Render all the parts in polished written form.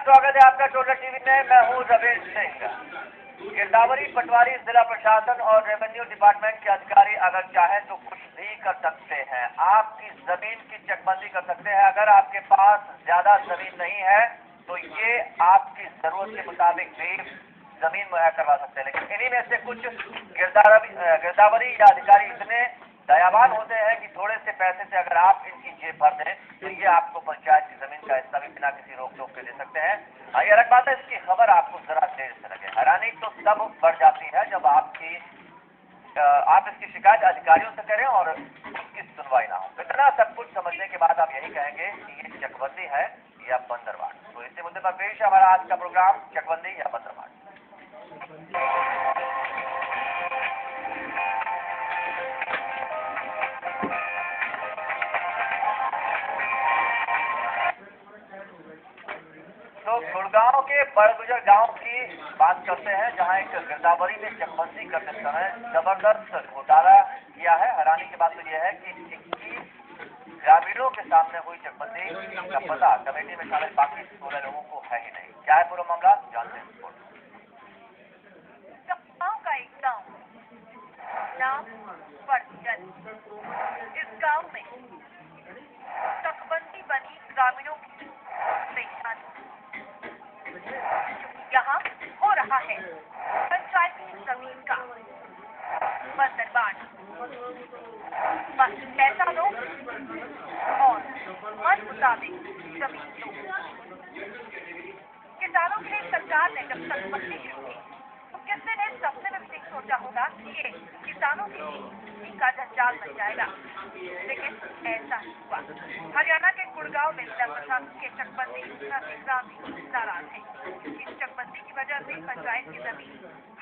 स्वागत है आपका टोटल टीवी में। मैं हूँ रवीश सिंह। गिरदावरी पटवारी जिला प्रशासन और रेवेन्यू डिपार्टमेंट के अधिकारी अगर चाहे तो कुछ भी कर सकते हैं। आपकी जमीन की चकबंदी कर सकते हैं। अगर आपके पास ज्यादा जमीन नहीं है तो ये आपकी जरूरत के मुताबिक भी जमीन मुहैया करवा सकते हैं। लेकिन इन्हीं में से कुछ गिरदावरी या अधिकारी इतने दयावान होते हैं कि थोड़े से पैसे से अगर आप इनकी जेब भर दें तो ये आपको पंचायत की जमीन का हिस्सा भी बिना किसी रोक टोक के दे सकते हैं। ये अलग बात है, इसकी खबर आपको जरा देर से लगे। हैरानी तो तब बढ़ जाती है जब आप इसकी शिकायत अधिकारियों से करें और उसकी सुनवाई ना हो। इतना सब कुछ समझने के बाद आप यही कहेंगे कि ये चकबंदी है या बंदरबांट। तो इसी मुद्दे पर पेश है हमारा आज का प्रोग्राम, चकबंदी या बंदरबांट। तो गुड़गांव के बड़गुजर गांव की बात करते हैं, जहां एक गिरदावरी में चकबंदी करते समय जबरदस्त घोटाला किया है। हैरानी की बात तो यह है कि 21 ग्रामीणों के सामने हुई चकबंदी का पता कमेटी में शामिल बाकी 16 लोगों को है ही नहीं। क्या है पूरा मामला, जानते हैं। गांव का एक गांव, नाम बड़गुजर। इस गांव में चकबंदी बनी ग्रामीणों की परेशानी। यहाँ हो रहा है पंचायत की जमीन का बंदरबांट। बस पैसा दो और मन मुताबिक जमीन दो। किसानों के लिए सरकार ने जब चकबंदी शुरू की तो किसी ने सपने में भी सोचा होगा कि ये किसानों के लिए का जंजाल बन जाएगा, लेकिन ऐसा ही हुआ। हरियाणा के गुड़गांव में जिला प्रशासन के चकबंदी योजना से ग्रामीण नाराज है। इस चकबंदी की वजह से पंचायत की जमीन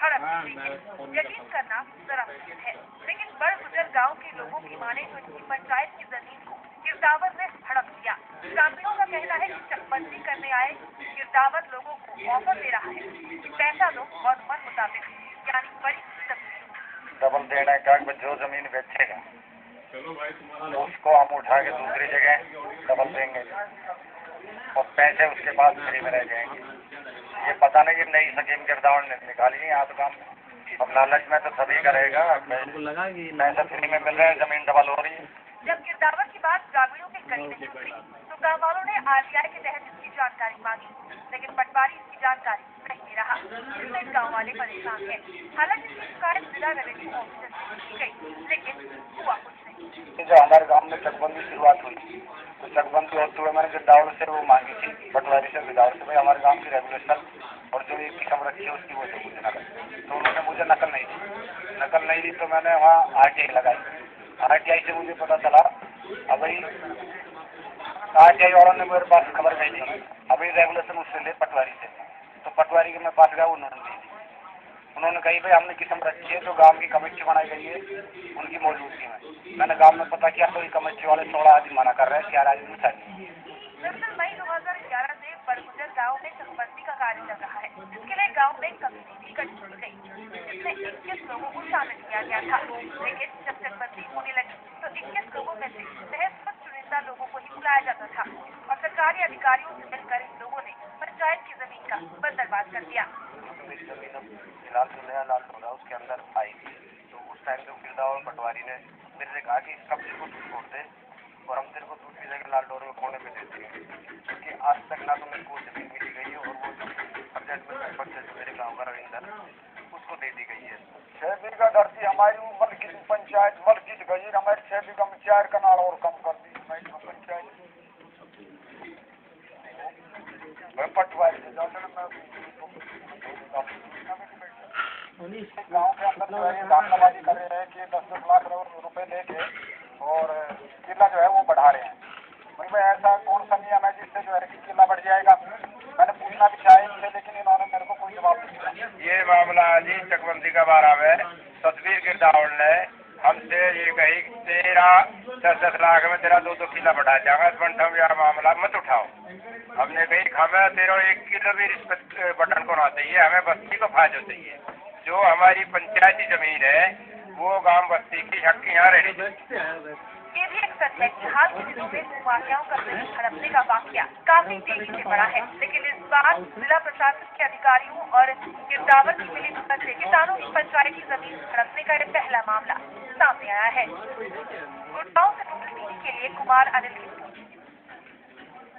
हड़प गई है। यकीन करना जरा मुश्किल है, लेकिन बड़गुजर गांव के लोगों की माने तो इनकी पंचायत की जमीन को गिरदावर ने हड़प दिया। ग्रामीणों का कहना है कि चकबंदी करने आए गिरदावर लोगों को ऑफर दे रहा है कि पैसा दो और मन मुताबिक, यानी बड़ी डबल देना है। जो जमीन बेचेगा उसको हम उठा के दूसरी जगह डबल देंगे और पैसे उसके पास फ्री में रह जाएंगे। ये पता नहीं कि नई स्कीम गिरदावर ने निकाली है यहाँ तो काम। अब लालच में तो सभी करेगा, पैसा फ्री में मिल रहा है, जमीन डबल हो रही है। जब गिरदावर की बात ग्रामीणों के करीब नहीं उतरी तो गाँव वालों ने RBI के तहत इसकी जानकारी मांगी, लेकिन पटवारी इसकी जानकारी नहीं दे रहा, जिससे गाँव वाले परेशान हैं। हालांकि इसकी शिकायत जिला रेवेन्यू ऑफिसर से की गई, लेकिन हुआ कुछ नहीं। जो हमारे गाँव में चकबंदी शुरुआत हुई तो चकबंदी होते हुए मैंने गिरदावर से वो मांगी थी, पटवारी से गिरदावर से, भाई हमारे गाँव की रेगुलेशन और जो एक किस्म रखी है उसकी वो जो मुझे नकल, तो उन्होंने मुझे नकल नहीं दी। तो मैंने वहाँ RTI लगाई। RTI से मुझे पता चला, अभी RTI वालों ने मेरे पास खबर भेजी, अभी रेगुलेशन उससे ले पटवारी से। तो पटवारी के मैं पास गया, उन्होंने दी थी। उन्होंने कही भाई हमने किस्म रखी है, जो गांव की कमेटी बनाई गई है उनकी मौजूदगी में। मैंने गांव में पता किया तो ये कमेटी वाले 16 आदमी मना कर रहे हैं, 11 आदमी चाहिए। दरअसल मई 2011 से बड़गुजर गाँव में चकबंदी का कार्य चल रहा है, जिसके लिए गाँव में कमेटी भी गठित की गई, जिसमें 21 लोगों को शामिल किया गया था। लेकिन जब चकबंदी होने लगी तो 21 लोगों में से महज कुछ चुनिंदा लोगों को ही बुलाया जाता था और सरकारी अधिकारियों से मिलकर इन लोगों ने पंचायत की जमीन का बंदरबांट कर दिया। मेरी जमीन अब फिलहाल जो नया लाल डोरा उसके अंदर आई थी, तो उस टाइम जो गिरदावर पटवारी ने मेरे से कहा कि इस कब्जे को तू छोड़ दे और हम तेरे को दूसरी जगह लाल डोरे में कोने में दे देंगे, क्योंकि आज तक ना तो मेरे को जमीन मिली गई है और वो जो अर्जेंट में सरपंच है मेरे गाँव का रविंदर, उसको दे दी गई है। 6 बीघा धरती हमारी मल की पंचायत मल जीत गई, हमारी 6 बीघा में 4 कनाल और कम कर दी हमारी पंचायत। पटवारी से गाँव के अंदर जो है धांधलाबाजी कर रहे हैं कि 10-10 लाख रुपए लेके और किला जो है वो बढ़ा रहे हैं। भाई ऐसा कौन सा नियम है जिससे जो है कि किला बढ़ जाएगा? मैंने पूछना भी चाहे इनसे, लेकिन इन्होंने मेरे को कोई जवाब नहीं दिया। ये मामला जी चकबंदी का बारे में तस्वीर गिरदावर ने हमसे ये कही 10-10 लाख में तेरा 2-2 किला बढ़ा जाएगा, यह मामला मत उठाओ। हमने कही हमें तेरा 1 किलो भी रिश्वत बटन को ना चाहिए, हमें बस्ती को फायदा चाहिए। जो हमारी पंचायती जमीन है वो गांव बस्ती की हक यहाँ रहनी चाहिए। ये भी एक हकीकत है कि हाल के दिनों में कुमारियाओं का जमीन हड़पने का वाकया काफी तेजी से बढ़ा है, लेकिन इस बार जिला प्रशासन के अधिकारियों और गिरदावर की मिलीभगत से किसानों की पंचायती जमीन हड़पने का यह पहला मामला सामने आया है। गुड़गांव से लोकल टीवी के लिए कुमार अनिल की रिपोर्ट।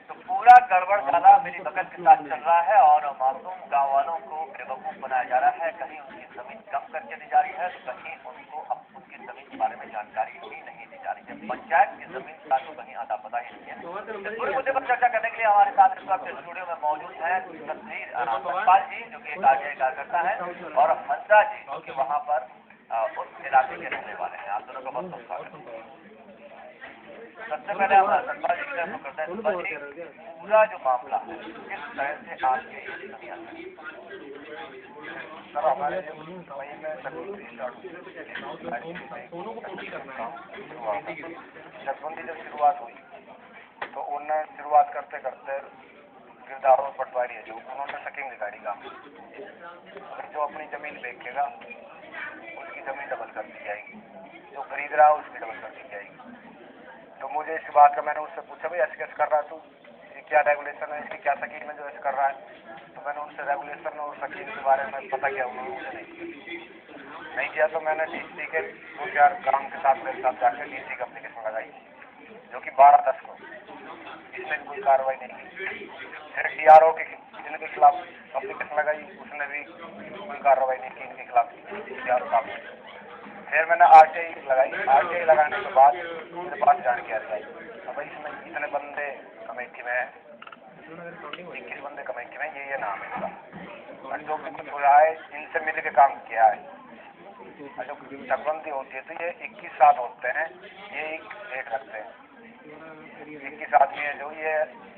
तो पूरा गड़बड़ साला मिलीभगत के साथ चल रहा है और मासूम गाँव वालों को बेवकूफ बनाया जा रहा है। कहीं उनकी जमीन कम करके दी जा रही है, तो कहीं उनको अब उनकी जमीन के बारे में जानकारी ही नहीं दी जा रही है। पंचायत की जमीन का तो कहीं आता पता ही नहीं है। इस पूरे मुद्दे पर चर्चा करने के लिए हमारे साथ इस वक्त स्टूडियो में मौजूद है सतपाल जी, जो कि एक आरटीआई कार्यकर्ता है, और हंसा जी, जो कि वहाँ पर उस इलाके के रहने वाले हैं। आप दोनों का बहुत बहुत स्वागत है। सबसे पहले हम सतपाल जी की तरफ करते हैं। सतपाल जी, पूरा जो मामला है किस तरह से आपके सर हमारे वही में नसबंदी जब शुरुआत हुई तो उन्होंने शुरुआत करते करते गिरदावरों पटवारी है जो उन्होंने सकीम दिखाई काम जो अपनी जमीन बेचेगा उसकी जमीन डबल कर दी जाएगी, जो खरीद रहा है उसकी डबल कर दी जाएगी। तो मुझे इस बात का मैंने उससे पूछा भाई ऐसे कैसे कर रहा है तू, ये क्या रेगुलेशन है, इसकी क्या सकीम है जो ऐसे कर रहा है। तो मैंने उनसे रेगुलेशन और सकीम के बारे में पता किया, उन्होंने मुझे नहीं किया। तो मैंने डीसी के 2-4 काम के साथ मेरे साथ जाकर डीसी की एप्लीकेशन लगाई, जो कि 12/10 को, इसमें कोई कार्रवाई नहीं की। फिर DRO के जिनके खिलाफ एप्लीकेशन लगाई, उसने भी कोई कार्रवाई नहीं की इनके खिलाफ DRO साहब। फिर मैंने RTI लगाई, RTI लगाने के बाद मेरे पास जानकारी आई, अब इसमें इतने बंदे कमेटी में 21 बंदे कमेटी में, ये नाम है इसका, जो भी कुछ हो रहा है इनसे मिल के काम किया है। जो चकबंदी होती है तो ये 21 साथ होते हैं, ये एक रेट रखते हैं, 21 आदमी है जो ये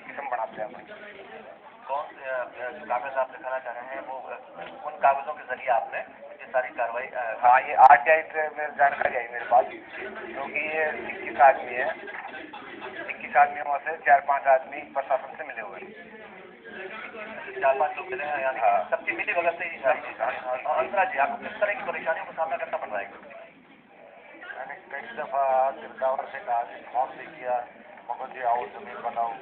किस्म बनाते हैं। कौन जो कागज आप दिखाना चाह रहे हैं वो उन कागजों के जरिए आपने ये सारी कार्रवाई? हाँ, ये RTI से मेरी जानकारी आई मेरे पास, क्योंकि ये 21 आदमी है, 21 आदमियों से 4-5 आदमी प्रशासन से मिले हुए हैं, 4-5 लोग मिले हैं, यानी सबकी मिली भगत से ही सारी। अंतरा जी, आपको किस तरह की परेशानियों का सामना करना पड़ रहा है? मैंने कई दफा गिरदावर से कहा, फोन भी किया, मगर जी आओ जमीन बनाओ,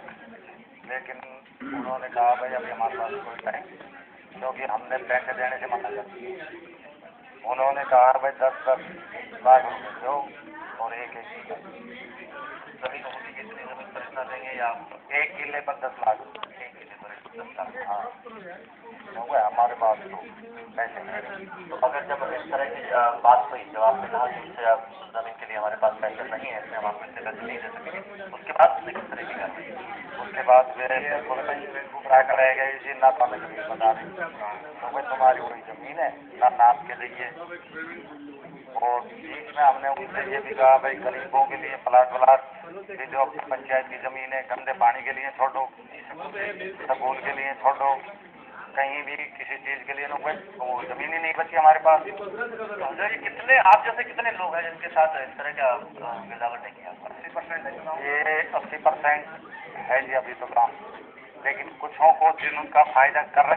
लेकिन उन्होंने कहा भाई अभी हमारे पास कोई टाइम, क्योंकि हमने पैसे देने से मना कर दिया। उन्होंने कहा भाई 10-10 लाख रुपये दो और एक सभी लोगों की कितनी जमीन पर इतना देंगे, या 1 किले पर 10 लाख, 1 किले पर 10 लाख? हाँ, क्योंकि हमारे पास तो पैसे नहीं। तो अगर जब इस तरह की बात हुई, जब आपने कहा कि इससे आप जमीन के लिए हमारे पास पैसे नहीं है, इसमें हम आपको इससे पैसे नहीं दे सकेंगे, उसके बाद उसने किस तरह की कार्रवाई? उसके बाद मेरे गुमराह कराएगा जी, ना तो हमें जमीन बता रही, तो भाई तुम्हारी वही जमीन है ना नाप के लिए। और बीच में हमने उनसे ये भी कहा भाई गरीबों के लिए प्लाट ये जो अपनी पंचायत की जमीन है गंदे पानी के लिए छोड़ो, स्कूल के लिए छोड़ो, कहीं भी किसी चीज के लिए ना, वो जमीन ही नहीं बची हमारे पास। ये कितने, आप जैसे कितने लोग हैं जिनके साथ इस तरह का गिरदावर नहीं किया? 80% है, ये 80% है जी अभी तो काम, लेकिन कुछों को जिनका फायदा कर रहे